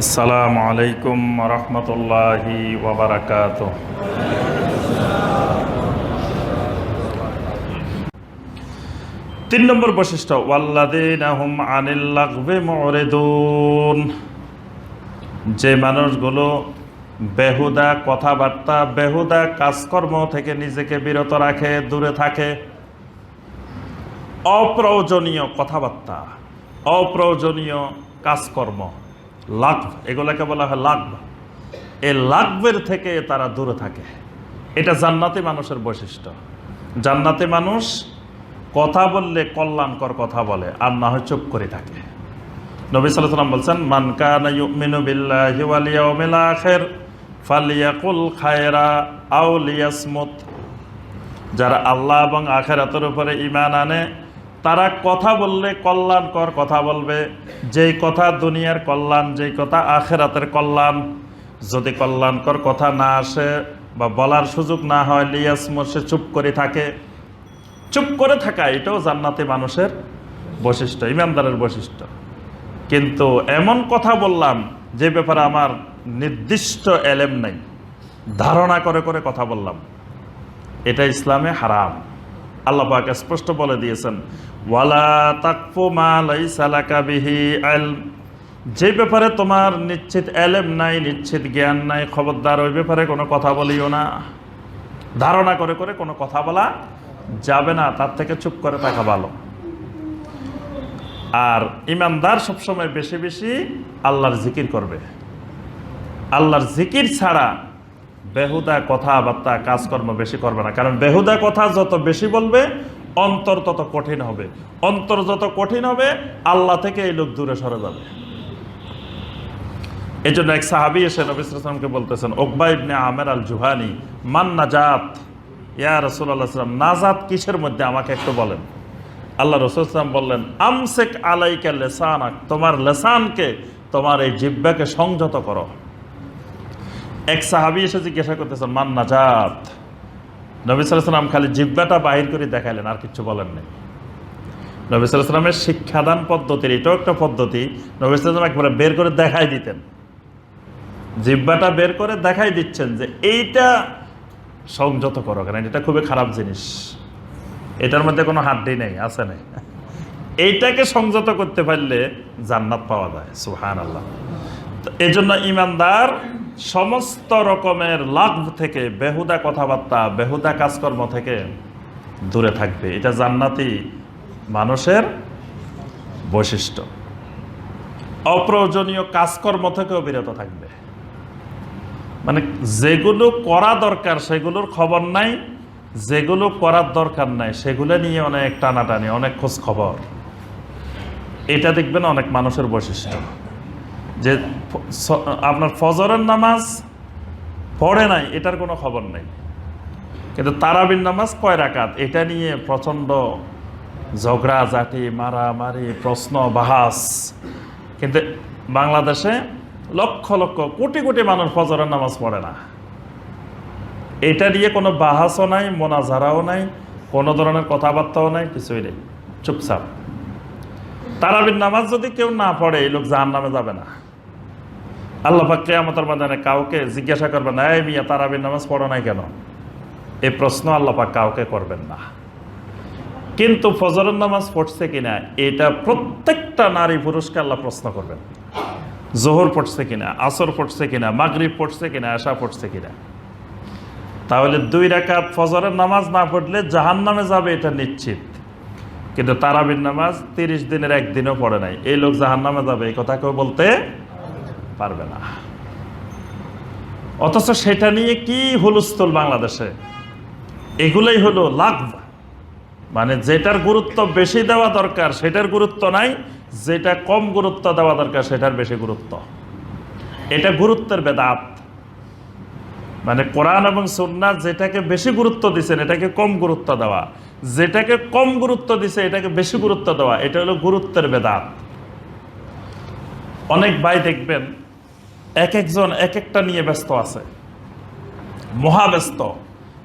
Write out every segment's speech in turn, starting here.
আসসালামু আলাইকুম রহমতুল্লাহি ওয়া বারাকাতুহু। ৩ নম্বর বৈশিষ্ট্য, ওয়াল্লাযীনা হুম আনিল লাগবি মুরিদুন। যে মানুষগুলো বেহুদা কথাবার্তা, বেহুদা কাজকর্ম থেকে নিজেকে বিরত রাখে, দূরে থাকে। অপ্রয়োজনীয় কথাবার্তা, অপ্রয়োজনীয় কাজকর্ম, লাগব, এগুলোকে বলা হয় লাগব। এই লাগবের থেকে তারা দূরে থাকে। এটা জান্নাতি মানুষের বৈশিষ্ট্য। জান্নাতি মানুষ কথা বললে কল্যাণকর কথা বলে, আর না হয় চুপ করে থাকে। নবী সাল্লাল্লাহু আলাইহি ওয়াসাল্লাম বলছেন, মান কানা ইউমিনু বিল্লাহি ওয়াল ইয়াউমিল আখির ফালিয়াকুল খায়রা আও লিয়াসমুত। যারা আল্লাহ এবং আখিরাতের উপরে ঈমান আনে, তারা কথা বললে কল্যাণকর কথা বলবে। যেই কথা দুনিয়ার কল্যাণ, যেই কথা আখিরাতের কল্যাণ। যদি কল্যাণকর কথা না আসে বা বলার সুযোগ না হয়, লিয়াসমুত, সে চুপ করে থাকে। চুপ করে থাকা এটাও জান্নাতি মানুষের বৈশিষ্ট্য, ঈমানদারের বৈশিষ্ট্য। কিন্তু এমন কথা বললাম যে ব্যাপারে আমার নির্দিষ্ট এলেম নাই, ধারণা করে করে কথা বললাম, এটা ইসলামে হারাম। আল্লাহ পাক স্পষ্ট বলে দিয়েছেন, ওয়ালা তাকফু মা লাইসা লাকা বিহি ইলম। যে ব্যাপারে তোমার নিশ্চিত এলেম নাই, নিশ্চিত জ্ঞান নাই, খবরদার ওই ব্যাপারে কোনো কথা বলিও না। ধারণা করে করে কোনো কথা বলা যাবে না, তার থেকে চুপ করে থাকা ভালো। আর ঈমানদার সবসময় বেশি বেশি আল্লাহর জিকির করবে। আল্লাহর জিকির ছাড়া বেহুদা কথাবার্তা, কাজকর্ম বেশি করবে না। কারণ বেহুদা কথা যত বেশি বলবে, অন্তর তত কঠিন হবে। অন্তর যত কঠিন হবে, আল্লাহ থেকে এই লোক দূরে সরে যাবে। এই জন্য এক সাহাবী এসে নবী সাল্লাল্লাহু আলাইহি ওয়াসাল্লামকে বলতেছেন, উকবা ইবনে আমের আল জুহানি, মান নাজাত ইয়া রাসূলুল্লাহ সাল্লাল্লাহু আলাইহি ওয়াসাল্লাম, নাজাত কিসের মধ্যে আমাকে একটু বলেন। আল্লাহ রাসূল সাল্লাল্লাহু আলাইহি ওয়াসাল্লাম বললেন, আমসিক আলাইকা লিসানাক, তোমার লিসানকে, তোমার এই জিহ্বাকে সংযত করো। এক সাহাবী এসে জিজ্ঞাসা করতেছেন, মান নাজাত। নবী সাল্লাল্লাহু আলাইহি ওয়াসাল্লাম খালি জিহ্বাটা বাহির করে দেখাইলেন, আর কিছু বলেন নাই। নবী সাল্লাল্লাহু আলাইহি ওয়াসাল্লামের শিক্ষাদান পদ্ধতির এটাও একটা পদ্ধতি। নবী সাল্লাল্লাহু আলাইহি ওয়াসাল্লাম একবারে বের করে দেখাই দিতেন, জিহ্বাটা বের করে দেখাই দিচ্ছেন যে এইটা সংযত করো, কারণ এটা খুবই খারাপ জিনিস, এটার মধ্যে কোনো হাড্ডি নেই, আছে নাই। এইটাকে সংযত করতে পারলে জান্নাত পাওয়া যায়। সুবহানাল্লাহ। তো এই জন্য ঈমানদার সমস্ত রকমের লাগব থেকে, বেহুদা কথাবার্তা, বেহুদা কাজকর্ম থেকে দূরে থাকবে। এটা জান্নাতি মানুষের বৈশিষ্ট্য। অপ্রয়োজনীয় কাজকর্ম থেকেও বিরত থাকবে। মানে যেগুলো করা দরকার সেগুলোর খবর নাই, যেগুলো করার দরকার নাই সেগুলো নিয়ে অনেক টানাটানি, অনেক খোঁজ খবর। এটা দেখবেন অনেক মানুষের বৈশিষ্ট্য, যে আপনার ফজরের নামাজ পড়ে নাই, এটার কোনো খবর নাই, কিন্তু তারাবির নামাজ কয় রাকাত এটা নিয়ে প্রচণ্ড ঝগড়াঝাটি, মারামারি, প্রশ্ন বাহাস। কিন্তু বাংলাদেশে লক্ষ লক্ষ কোটি কোটি মানুষ ফজরের নামাজ পড়ে না। এটা নিয়ে কোনো বাহাসও নাই, মোনাজারাও নাই, কোনো ধরনের কথাবার্তাও নাই, কিছুই নেই, চুপচাপ। তারাবির নামাজ যদি কেউ না পড়ে, এই লোক জাহান্নামে যাবে না। আল্লাহ পাক কিয়ামতের ময়দানে কাউকে জিজ্ঞাসা করবেন না, এই মিয়া তারাবির নামাজ পড়ো নাই কেন? এই প্রশ্ন আল্লাহ পাক কাউকে করবেন না। কিন্তু ফজরের নামাজ পড়ছে কিনা, এটা প্রত্যেকটা নারী পুরুষকে আল্লাহ প্রশ্ন করবেন। জোহর পড়ছে কিনা, আসর পড়ছে কিনা, মাগরিব পড়ছে কিনা, এশা পড়ছে কিনা। তাহলে 2 রাকাত ফজরের নামাজ না পড়লে জাহান্নামে যাবে, এটা নিশ্চিত। কিন্তু তারাবির নামাজ 30 দিনের একদিনও পড়ে নাই, এই লোক জাহান্নামে যাবে, এই কথা কেউ বলতে পারবে না। অথচ সেটা নিয়ে কি হুলস্থুল বাংলাদেশে। এগুলোই হলো লাগব। মানে যেটার গুরুত্ব বেশি দেওয়া দরকার সেটার গুরুত্ব নাই, যেটা কম গুরুত্ব দেওয়া দরকার সেটার বেশি গুরুত্ব। এটা গুরুত্বের বেদাত। মানে কোরআন এবং সুন্নাহ যেটাকে বেশি গুরুত্ব দিচ্ছেন এটাকে কম গুরুত্ব দেওয়া, যেটাকে কম গুরুত্ব দিছে এটাকে বেশি গুরুত্ব দেওয়া, এটা হলো গুরুত্বের বেদাত। অনেক ভাই দেখবেন এক একজন এক একটা নিয়ে ব্যস্ত আছে, মহাব্যস্ত।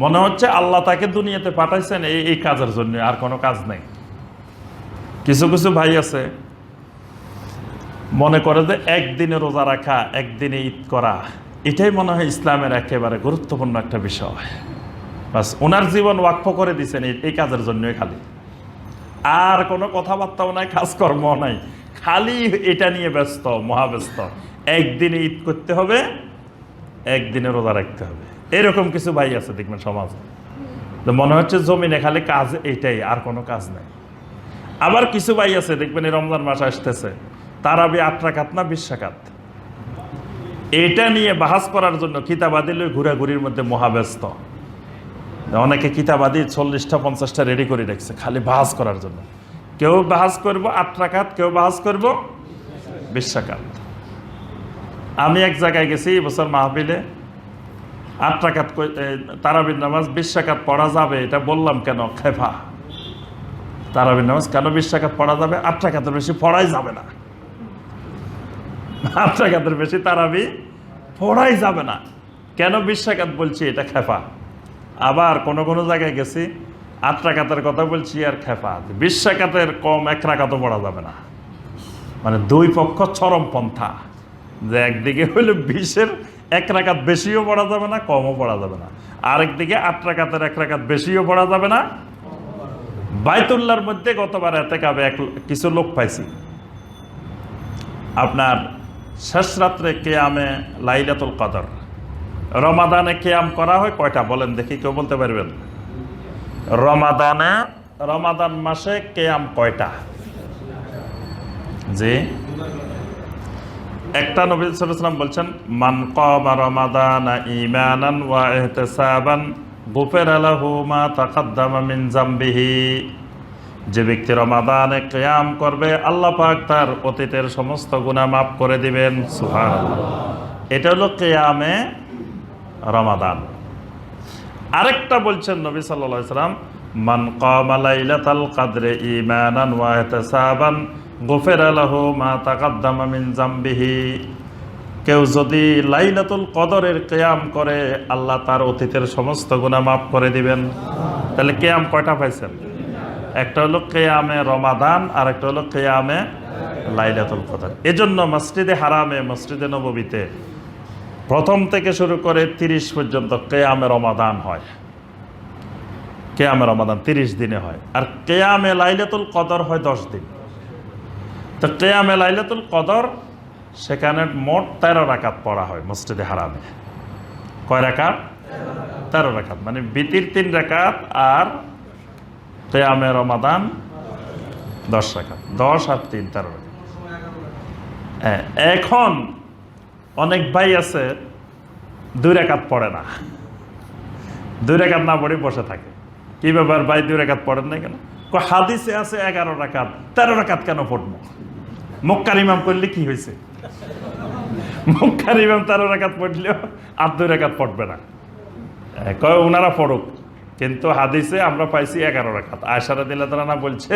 মনে হচ্ছে আল্লাহ তাকে দুনিয়াতে পাঠাইছেন এই কাজের জন্য, আর কোনো কাজ নেই। কিছু কিছু ভাই আছে মনে করে যে একদিনে রোজা রাখা, একদিনে ঈদ করা, এটাই মনে হয় ইসলামের একেবারে গুরুত্বপূর্ণ একটা বিষয়। বাস ওনার জীবন ওয়াকফ করে দিচ্ছেন এই কাজের জন্যই খালি, আর কোনো কথাবার্তাও নাই, কাজকর্মও নাই, খালি এটা নিয়ে ব্যস্ত, মহাব্যস্ত। একদিনে ঈদ করতে হবে, একদিনে রোজা রাখতে হবে। এরকম কিছু ভাই আছে দেখবেন সমাজে, মনে হচ্ছে জমিনে খালি কাজ এইটাই, আর কোনো কাজ নাই। আবার কিছু ভাই আছে দেখবেন এই রমজান মাস আসতেছে, তারাবি 8 রাকাত না 20 রাকাত, এটা নিয়ে বাহাস করার জন্য কিতাবাদি লই ঘোরাঘুরির মধ্যে মহাব্যস্ত। অনেকে কিতাবাদি 40টা 50টা রেডি করে রাখছে খালি বাহাস করার জন্য। কেউ বাহাস করবো 8 রাকাত, কেউ বাহাস করবো 20 রাকাত। আমি এক জায়গায় গেছি এবছর মাহফিলে, 8 রাকাত তারাবির নামাজ 20 রাকাত পড়া যাবে, এটা বললাম কেন, খেফা। তারাবির নামাজ কেন 20 রাকাত পড়া যাবে? 8 রাকাতের বেশি পড়াই যাবে না। 8 রাকাতের বেশি তারাবি পড়াই যাবে না। কেন 20 রাকাত বলছি? এটা খেফা। আবার কোনো কোনো জায়গায় গেছি 8 রাকাতের কথা বলছি আর খেফা, 20 রাকাতের কম 1 রাকাতও পড়া যাবে না। মানে দুই পক্ষ চরমপন্থা, যে একদিকে হইলে 20-এর 1 রাকাত বেশিও পড়া যাবে না, কমও পড়া যাবে না, আরেকদিকে 8 রাকাতের 1 রাকাত বেশিও পড়া যাবে না। বাইতুল্লাহর মধ্যে গতবার এতেকাবে কিছু লোক পাইছি, আপনার শেষ রাত্রে কেয়ামে লাইলাতুল কদর, রমাদানে কেয়াম করা হয় কয়টা বলেন দেখি, কেউ বলতে পারবেন? রমাদান মাসে কেয়াম কয়টা? জি, একটা। নবী সাল্লাল্লাহু আলাইহি ওয়াসাল্লাম বলছেন, মান কামা রমাদানা ঈমানান ওয়া ইহতিসাবান গুফিরা লাহু মা তাকাদ্দামা মিন যামবিহি। যে ব্যক্তি রমাদানে কিয়াম করবে, আল্লাহ পাক তার অতীতের সমস্ত গুনাহ মাফ করে দিবেন। সুবহানাল্লাহ। এটা হলো কিয়ামে রমাদান। আরেকটা বলছেন নবী সাল্লাল্লাহু আলাইহি ওয়াসাল্লাম, মান কামা লাইলাতাল কদরে ঈমানান ওয়া ইহতিসাবান গুফিরা লাহু মা তাকাদ্দামা মিন যামবিহি। কেউ যদি লাইলাতুল কদরের কিয়াম করে, আল্লাহ তার অতীতের সমস্ত গুনাহ মাফ করে দিবেন। তাহলে কিয়াম কয়টা পাইছেন? একটা হলো কিয়ামে রমাদান, আর একটা হলো কিয়ামে লাইলাতুল কদর। এজন্য মসজিদে হারামে, মসজিদে নববীতে প্রথম থেকে শুরু করে 30 পর্যন্ত কিয়ামে রমাদান হয়। কিয়ামে রমাদান 30 দিনে হয়, আর কিয়ামে লাইলাতুল কদর হয় 10 দিন। তো কিয়ামে লাইলাতুল কদর সেখানে মোট 13 রাকাত পড়া হয় মসজিদে হারামে। কয় রাকাত? 13 রাকাত। মানে বিতির 3 রাকাত আর কিয়ামে রমাদান 10 রাকাত। 10 আর 3 13 রাকাত। এখন অনেক ভাই আছে 2 রাকাত পড়ে না, 2 রাকাত না পড়ে বসে থাকে। কি ব্যাপার ভাই, 2 রাকাত পড়েন না কেন? হাদিসে আছে 11 রাকাত, 13 রাকাত কেন পড়বো? মক্কার ইমাম করলে কি হয়েছে? মক্কার ইমাম 13 রাকাত পড়লেও আর 2 রাকাত পড়বে না, কয় ওনারা পড়ুক, কিন্তু হাদিসে আমরা পাইছি 11 রাকাত। আয়েশা রাদিয়াল্লাহু তাআলা বলছে,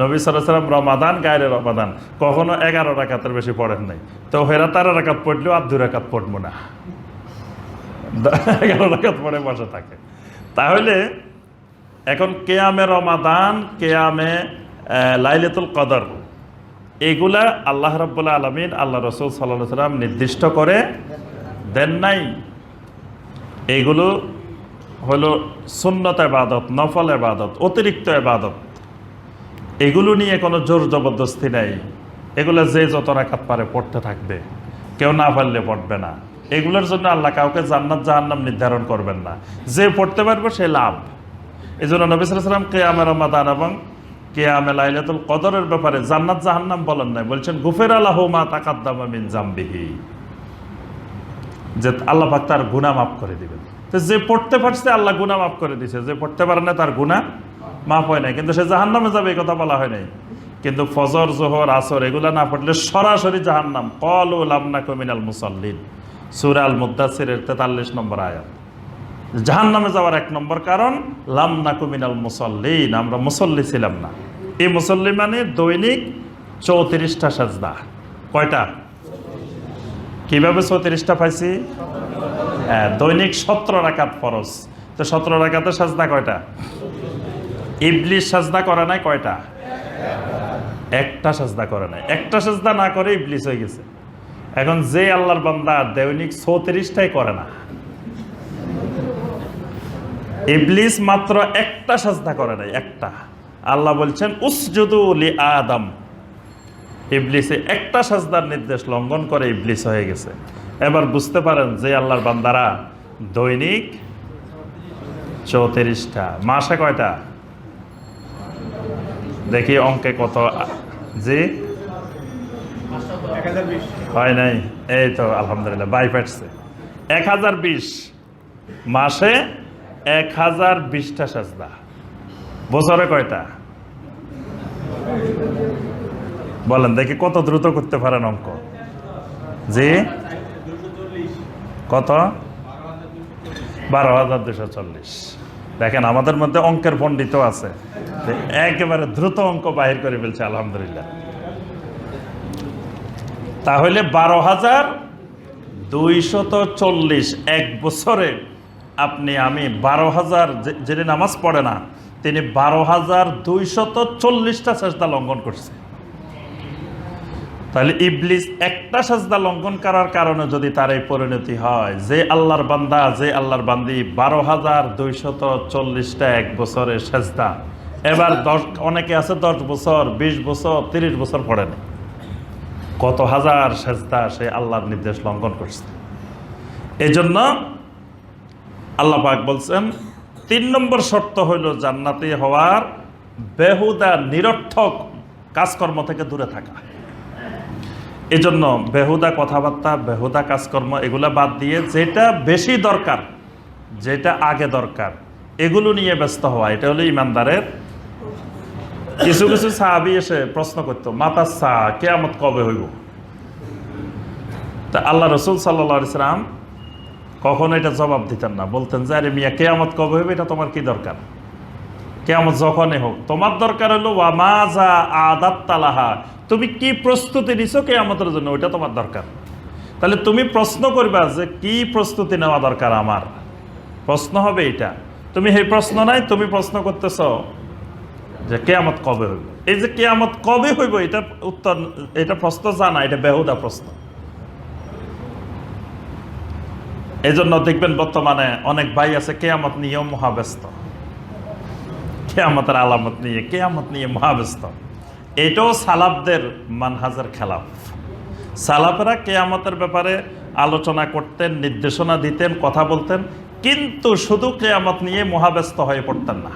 নবী সাল্লাল্লাহু আলাইহি ওয়াসাল্লাম রমাদান গায়রে রমাদান কখনো 11 রাকাতের বেশি পড়েন নাই। তো হেরা 13 রাকাত পড়লেও আর 2 রাকাত পড়বো না, 11 রাকাত পড়ে বসে থাকে। তাহলে এখন কিয়ামে রমাদান, কিয়ামে লাইলাতুল কদর, এগুলা আল্লাহ রাব্বুল আলামিন, আল্লাহ রাসূল সাল্লাল্লাহু আলাইহি ওয়াসাল্লাম নির্দিষ্ট করে দেন নাই। এগুলো হলো সুন্নত ইবাদত, নফল ইবাদত, অতিরিক্ত ইবাদত। এগুলো নিয়ে কোনো জোর জবরদস্তি নাই। এগুলো যে যত রাকাত পারে পড়তে থাকবে, কেউ না পারলে পড়বে না। এগুলোর জন্য আল্লাহ কাউকে জান্নাত জাহান্নাম নির্ধারণ করবেন না, যে পড়তে পারবে সে লাভ। এই জন্য নবী সাল্লাল্লাহু আলাইহি ওয়াসাল্লাম কিয়ামে রমাদান এবং কিয়ামে লাইলাতুল কদরের ব্যাপারে জান্নাত জাহান্নাম বলেন নাই, বলছেন গুফিরা লাহু মা তাকাদ্দামা মিন যামবিহি, যে আল্লাহ পাক তার গুনাহ মাফ করে দিবেন। তো যে পড়তে পারছে আল্লাহ গুনাহ মাফ করে দিয়েছে, যে পড়তে পারে না তার গুনাহ মাফ হয় নাই, কিন্তু সে জাহান্নামে যাবে এই কথা বলা হয় নাই। কিন্তু ফজর, জোহর, আসর এগুলা না পড়লে সরাসরি জাহান্নাম। ক্বালু লাম নাকু মিনাল মুসাল্লিন, সূরা আল মুদ্দাসসিরের 43 নম্বর আয়াত। জাহান্নামে যাওয়ার 1 নম্বর কারণ লাম নাকু মিনাল মুসাল্লিন, আমরা মুসল্লি ছিলাম না। এই মুসল্লি মানে দৈনিক 34টা সাজদা। কয়টা? কিভাবে 34টা পাইছি? দৈনিক 17 রাকাত ফরজ। তো 17 রাকাতে সাজদা কয়টা? ইবলিস সাজদা করে নাই কয়টা? একটা সেজদা করে নাই। একটা সেজদা না করে ইবলিস হয়ে গেছে। এখন যে আল্লাহর বান্দা দৈনিক 34টাই করে না, ইবলিস মাত্র একটা সেজদা করে নাই, একটা। আল্লাহ বলছেন উসজুদু লি আদম, ইবলিসে একটা সেজদার নির্দেশ লঙ্ঘন করে ইবলিস হয়ে গেছে। এবার বুঝতে পারেন যে আল্লাহর বান্দারা দৈনিক 34টা, মাসে কয়টা দেখি অঙ্কে কত? জি হয় নাই, এই তো আলহামদুলিল্লাহ বাই পাঠছে। 1020 মাসে 1020টা সেজদা। বছরে কয়টা বলেন দেখি, কত দ্রুত করতে পারেন অঙ্ক? জি কত? 12,240। দেখেন আমাদের মধ্যে অঙ্কের পণ্ডিত আছে, একেবারে দ্রুত অঙ্ক বাহির করে ফেলছে আলহামদুলিল্লাহ। তাহলে 12,240 এক বছরে আপনি আমি 12,000, যিনি নামাজ পড়ে না তিনি 12,240টা সেজদা লঙ্ঘন করছে। তাহলে ইবলিস একটা সেজদা লঙ্ঘন করার কারণে যদি তার এই পরিণতি হয়, যে আল্লাহর বান্দা যে আল্লাহর বান্দি 12,240টা এক বছরে সেজদা, এবার অনেকে আছে 10 বছর 20 বছর 30 বছর পড়ে না, কত হাজার সেজদা সে আল্লাহর নির্দেশ লঙ্ঘন করছে। এই জন্য আল্লাহ পাক বলছেন 3 নম্বর শর্ত হইল জান্নাতি হওয়ার বেহুদা নিরর্থক কাজকর্ম থেকে দূরে থাকা। এই জন্য বেহুদা কথাবার্তা, বেহুদা কাজকর্ম এগুলা বাদ দিয়ে যেটা বেশি দরকার, যেটা আগে দরকার, এগুলো নিয়ে ব্যস্ত হওয়া, এটা হলো ইমানদারের। কিছু কিছু সাহাবী এসে প্রশ্ন করতো, মাতার সা কিয়ামত কবে হইব? তা আল্লাহ রসুল সাল্লাল্লাহু আলাইহি সাল্লাম কখনো এটা জবাব দিতেন না, বলতেন যে আরে মিয়া কিয়ামত কবে হইবে এটা তোমার কি দরকার? কিয়ামত যখনই হোক, তোমার দরকার হলো ওয়া মাজা আদাত্তালাহা, তুমি কি প্রস্তুতি নিছো কিয়ামতের জন্য, ওইটা তোমার দরকার। তাহলে তুমি প্রশ্ন করবা যে কি প্রস্তুতি নেওয়া দরকার আমার, প্রশ্ন হবে এটা। তুমি এই প্রশ্ন নাই, তুমি প্রশ্ন করতেছ যে কিয়ামত কবে হইব। এই যে কিয়ামত কবে হইব এটা উত্তর, এটা প্রশ্ন জানা, এটা বেহুদা প্রশ্ন। এই জন্য দেখবেন বর্তমানে অনেক ভাই আছে কিয়ামত নিয়েও মহাব্যস্ত, কিয়ামতের আলামত নিয়ে, কিয়ামত নিয়ে মহাব্যস্ত। এটাও সালাফদের মানহাজের খেলাফ। সালাফেরা কিয়ামতের ব্যাপারে আলোচনা করতেন, নির্দেশনা দিতেন, কথা বলতেন, কিন্তু শুধু কিয়ামত নিয়ে মহাব্যস্ত হয়ে পড়তেন না।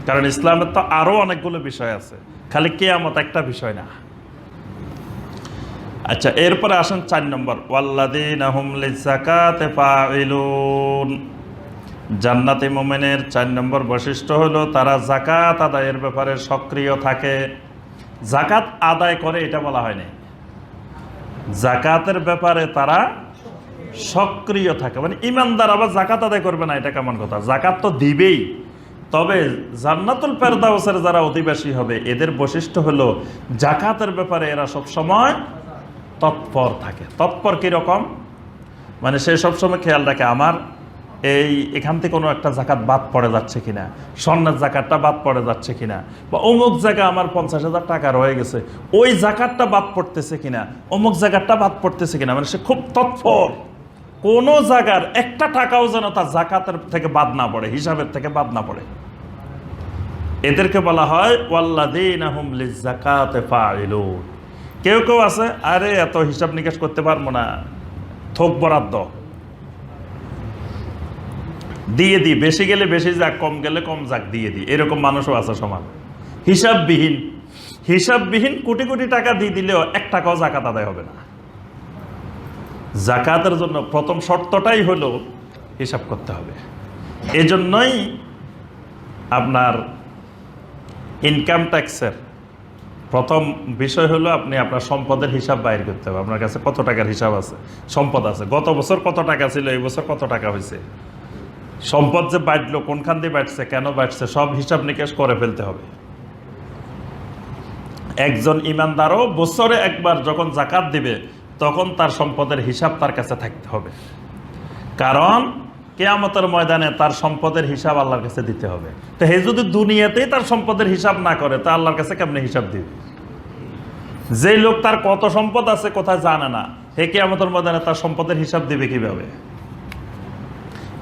কারণ ইসলামের তো আরো অনেকগুলো বিষয় আছে, খালি কিয়ামত একটা বিষয় না। আচ্ছা, এরপরে আসেন 4 নম্বর, ওয়াল্লাযীনা হুম লিযাকাতি ফাইলুন। জান্নাতি মুমিনের 4 নম্বর বৈশিষ্ট্য হলো তারা যাকাত আদায়ের ব্যাপারে সক্রিয় থাকে। যাকাত আদায় করে এটা বলা হয়নি, যাকাতের ব্যাপারে তারা সক্রিয় থাকে। মানে ইমানদার আবার যাকাত আদায় করবে না, এটা কেমন কথা? যাকাত তো দিবেই, তবে জান্নাতুল ফেরদাউসের যারা অধিবাসী হবে এদের বৈশিষ্ট্য হলো যাকাতের ব্যাপারে এরা সব সময় তৎপর থাকে। তৎপর কিরকম? মানে সে সবসময় খেয়াল রাখে আমার এখান থেকে কোনো একটা জাকাত বাদ পড়ে যাচ্ছে কিনা, স্বর্ণের জাকাতটা বাদ পড়ে যাচ্ছে কিনা, বা অমুক জায়গা আমার 50,000 টাকা রয়ে গেছে, ওই জাকাতটা বাদ পড়তেছে কিনা, অমুক জায়গাটা বাদ পড়তেছে কিনা। মানে সে খুব তৎপর, কোনো জায়গার একটা টাকাও যেন তার জাকাতের থেকে বাদ না পড়ে, হিসাবের থেকে বাদ না পড়ে। এদেরকে বলা হয় ওয়াল্লাযীনা হুম লিযাকাতি ফাইলুন। কেউ কেউ আছে আরে এত হিসাব নিকাশ করতে পারবো না, থোক বরাদ্দ দিয়ে দিই, বেশি গেলে বেশি যাক, কম গেলে কম যাক, দিয়ে দিই, এরকম মানুষও আছে সমাজ। হিসাববিহীন কোটি কোটি টাকা দিয়ে দিলেও 1 টাকাও জাকাত আদায় হবে না। জাকাতের জন্য প্রথম শর্তটাই হলো হিসাব করতে হবে। এজন্যই আপনার ইনকাম ট্যাক্সের প্রথম বিষয় হলো আপনি আপনার সম্পদের হিসাব বাইর করতে হবে। আপনার কাছে কত টাকার হিসাব আছে, সম্পদ আছে, গত বছর কত টাকা ছিল, এই বছর কত টাকা হয়েছে, সম্পদ যে বাড়লো কোনখান দিয়ে বাড়ছে, কেন বাড়ছে, সব হিসাব নিকাশ করে ফেলতে হবে। একজন ইমানদারও বছরে একবার যখন জাকাত দিবে তখন তার সম্পদের হিসাব তার কাছে থাকতে হবে, কারণ কিয়ামতের ময়দানে তার সম্পদের হিসাব আল্লাহর কাছে দিতে হবে। তো হে যদি দুনিয়াতেই তার সম্পদের হিসাব না করে তা আল্লাহর কাছে কেমনে হিসাব দিবে? যে লোক তার কত সম্পদ আছে কোথায় জানে না, হে কিয়ামতের ময়দানে তার সম্পদের হিসাব দিবে কিভাবে?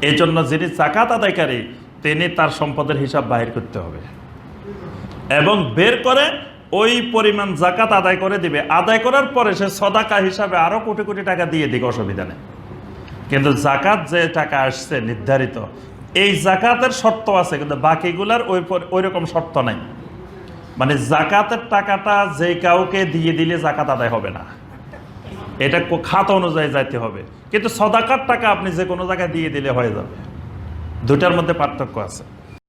এই জন্য যিনি যাকাত আদায়কারী তিনি তার সম্পদের হিসাব বাহির করতে হবে এবং বের করে ওই পরিমাণ যাকাত আদায় করে দিবে। আদায় করার পরে সে সদাকা হিসাবে আরো কোটি কোটি টাকা দিয়ে দিক, অসুবিধা নেই। কিন্তু যাকাত যে টাকা আসছে নির্ধারিত, এই যাকাতের শর্ত আছে, কিন্তু বাকিগুলার ওই রকম শর্ত নাই। মানে যাকাতের টাকাটা যে কাউকে দিয়ে দিলে যাকাত আদায় হবে না, এটা খাত অনুযায়ী যাইতে হবে। কিন্তু সদাকার টাকা আপনি যে কোনো জায়গায় দিয়ে দিলে হয়ে যাবে, দুটার মধ্যে পার্থক্য আছে।